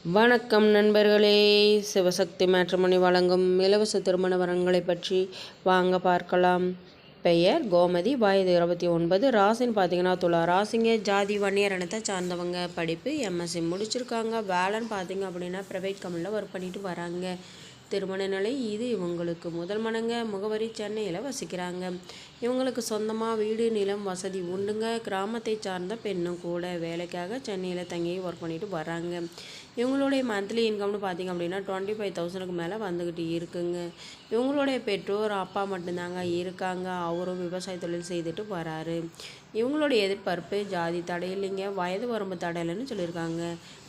வணக்கம் நண்பர்களே, சிவசக்தி மேட்ரிமோனி வழங்கும் இலவச திருமண வரன்களை பற்றி வாங்க பார்க்கலாம். பெயர் கோமதி, வயது 29, ராசின்னு பார்த்தீங்கன்னா துலா ராசிங்க. ஜாதி வன்னியர் இனத்தை சார்ந்தவங்க. படிப்பு எம்எஸ்சி முடிச்சிருக்காங்க. வேலைன்னு பார்த்தீங்க அப்படின்னா ப்ரைவேட் கம்பெனியில் ஒர்க் பண்ணிட்டு வராங்க. திருமண நிலை இது இவங்களுக்கு முதல் மனங்க. முகவரி சென்னையில் வசிக்கிறாங்க. இவங்களுக்கு சொந்தமாக வீடு நிலம் வசதி உண்டுங்க. கிராமத்தை சார்ந்த பெண்ணும் கூட. வேலைக்காக சென்னையில் தங்கி ஒர்க் பண்ணிட்டு வராங்க. இவங்களுடைய மந்த்லி இன்கம்னு பார்த்திங்க அப்படின்னா 25,000க்கு மேலே வந்துக்கிட்டு இருக்குங்க. இவங்களுடைய பெற்றோர் அப்பா மட்டும்தாங்க இருக்காங்க. அவரும் விவசாய தொழில் செய்துட்டு வராரு. இவங்களுடைய எதிர்பார்ப்பு ஜாதி தடை இல்லைங்க, வயது வரம்பு தடை இல்லைன்னு சொல்லியிருக்காங்க.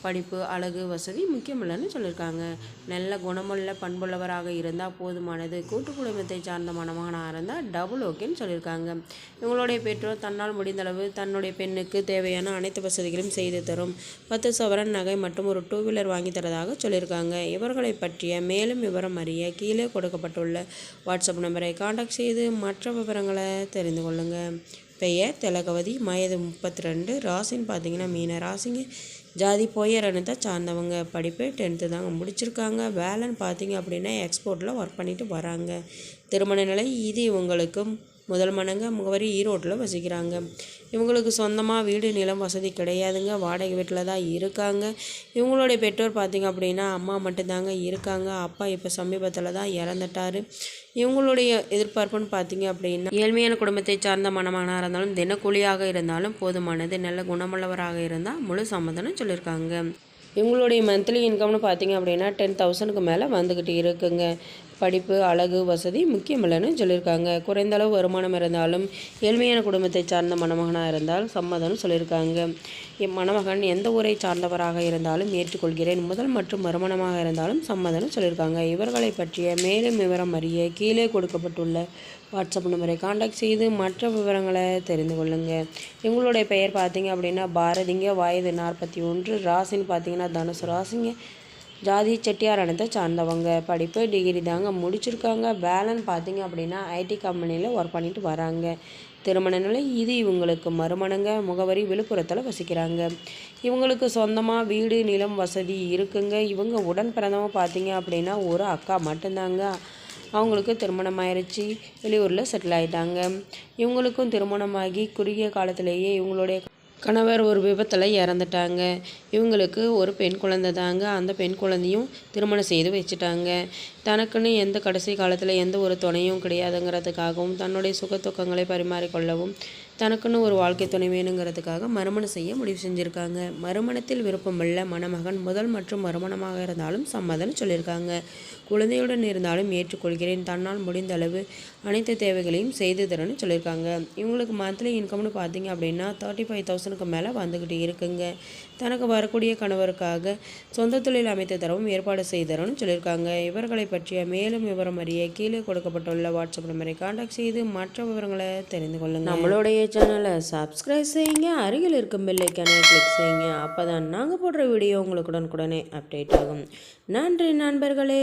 படிப்பு அழகு வசதி முக்கியமில்லைன்னு சொல்லியிருக்காங்க. நல்ல குணமுள்ள பண்புள்ளவராக இருந்தால் போதுமானது. கூட்டு குடும்பத்தை சார்ந்த மணமகனாக இருந்தால் டபுள் ஓகேன்னு சொல்லியிருக்காங்க. இவங்களுடைய பெற்றோர் தன்னால் முடிந்தளவு தன்னுடைய பெண்ணுக்கு தேவையான அனைத்து வசதிகளையும் செய்து தரும். 10 சவரன் நகை மற்றும் ஒரு 2 வீலர் வாங்கி தரதாக சொல்லியிருக்காங்க. இவர்களை பற்றிய மேலும் விவரம் அறிய கீழே கொடுக்கப்பட்டுள்ள வாட்ஸ்அப் நம்பரை காண்டாக்ட் செய்து மற்ற விவரங்களை தெரிந்து கொள்ளுங்கள். பெயர் திலகவதி, வயது 32, ராசின்னு பார்த்தீங்கன்னா மீன ராசிங்க. ஜாதி போயர் இனத்தை சார்ந்தவங்க. படிப்பு 10th தாங்க முடிச்சிருக்காங்க. வேலைன்னு பார்த்தீங்க அப்படின்னா எக்ஸ்போர்ட்டில் ஒர்க் பண்ணிட்டு வராங்க. திருமண நிலை இது இவங்களுக்கு முதல் மனங்க. முகவரி ஈரோட்டில் வசிக்கிறாங்க. இவங்களுக்கு சொந்தமாக வீடு நிலம் வசதி கிடையாதுங்க. வாடகை வீட்டில் தான் இருக்காங்க. இவங்களுடைய பெற்றோர் பார்த்திங்க அப்படின்னா அம்மா மட்டும்தாங்க இருக்காங்க. அப்பா இப்போ சமீபத்தில் தான் இறந்துட்டார். இவங்களுடைய எதிர்பார்ப்புன்னு பார்த்திங்க அப்படின்னா ஏழ்மையான குடும்பத்தை சார்ந்த மணமகனாக இருந்தாலும் தினக்கூலியாக இருந்தாலும் போதுமானது. நல்ல குணமுள்ளவராக இருந்தால் முழு சம்மதம்னு சொல்லியிருக்காங்க. இவங்களுடைய மந்த்லி இன்கம்னு பார்த்திங்க அப்படின்னா 10,000க்கு மேலே வந்துக்கிட்டு இருக்குங்க. படிப்பு அழகு வசதி முக்கியமில்லைன்னு சொல்லியிருக்காங்க. குறைந்த அளவு வருமானம் இருந்தாலும் ஏழ்மையான குடும்பத்தை சார்ந்த மணமகனாக இருந்தால் சம்மதம்னு சொல்லியிருக்காங்க. மணமகன் எந்த ஊரை சார்ந்தவராக இருந்தாலும் ஏற்றுக்கொள்கிறேன். முதல் மற்றும் மறுமணமாக இருந்தாலும் சம்மதம்னு சொல்லியிருக்காங்க. இவர்களை பற்றிய மேலும் விவரம் அறிய கீழே கொடுக்கப்பட்டுள்ள வாட்ஸ்அப் நம்பரை காண்டாக்ட் செய்து மற்ற விவரங்களை தெரிந்து கொள்ளுங்கள். இவங்களுடைய பெயர் பார்த்திங்க அப்படின்னா பாரதிங்க, வயது 41, ராசின்னு பார்த்தீங்கன்னா தனுசு ராசிங்க. ஜாதி செட்டியார் இனத்தை சார்ந்தவங்க. படிப்பு டிகிரி தாங்க முடிச்சிருக்காங்க. வேலைன்னு பார்த்தீங்க அப்படின்னா ஐடி கம்பெனியில் ஒர்க் பண்ணிட்டு வராங்க. திருமண நிலை இது இவங்களுக்கு மறுமணங்க. முகவரி விழுப்புரத்தில் வசிக்கிறாங்க. இவங்களுக்கு சொந்தமாக வீடு நிலம் வசதி இருக்குங்க. இவங்க உடன் பிறந்தவங்க பார்த்தீங்க அப்படின்னா ஒரு அக்கா மட்டும்தாங்க. அவங்களுக்கு திருமணம் ஆயிடுச்சு, வெளியூரில் செட்டில் ஆகிட்டாங்க. இவங்களுக்கும் திருமணமாகி குறுகிய காலத்திலேயே இவங்களுடைய கணவர் ஒரு விபத்தில் இறந்துட்டாங்க. இவங்களுக்கு ஒரு பெண் குழந்தை தாங்க. அந்த பெண் குழந்தையும் திருமணம் செய்து வச்சுட்டாங்க. தனக்குன்னு எந்த கடைசி காலத்தில் எந்த ஒரு துணையும் கிடையாதுங்கிறதுக்காகவும் தன்னுடைய சுகத்துக்கங்களை பரிமாறிக்கொள்ளவும் தனக்குன்னு ஒரு வாழ்க்கை துணை வேணுங்கிறதுக்காக மறுமணம் செய்ய முடிவு செஞ்சுருக்காங்க. மறுமணத்தில் விருப்பமுள்ள மணமகன் முதல் மற்றும் மறுமணமாக இருந்தாலும் சம்மதம்னு சொல்லியிருக்காங்க. குழந்தையுடன் இருந்தாலும் ஏற்றுக்கொள்கிறேன். தன்னால் முடிந்த அளவு அனைத்து தேவைகளையும் செய்து தரேன்னு சொல்லியிருக்காங்க. இவங்களுக்கு மந்த்லி இன்கம்னு பார்த்தீங்க அப்படின்னா 35,000க்கு மேலே வந்துக்கிட்டு இருக்குங்க. தனக்கு வரக்கூடிய கணவருக்காக சொந்த தொழில் அமைத்து தரவும் ஏற்பாடு செய்து தரணும்னு சொல்லியிருக்காங்க. இவர்களை பற்றிய மேலும் விவரம் அறிய கீழே கொடுக்கப்பட்டுள்ள வாட்ஸ்அப் நம்பரை காண்டாக்ட் செய்து மற்ற விவரங்களை தெரிந்து கொள்ளுங்கள். நம்மளுடைய சேனலை சப்ஸ்கிரைப் செய்யுங்க. அருகில் இருக்கும் பெல் ஐக்கானை கிளிக் செய்யுங்க. அப்போ தான் நாங்கள் போடுற வீடியோ உங்களுக்கு உடனுக்குடனே அப்டேட் ஆகும். நன்றி நண்பர்களே.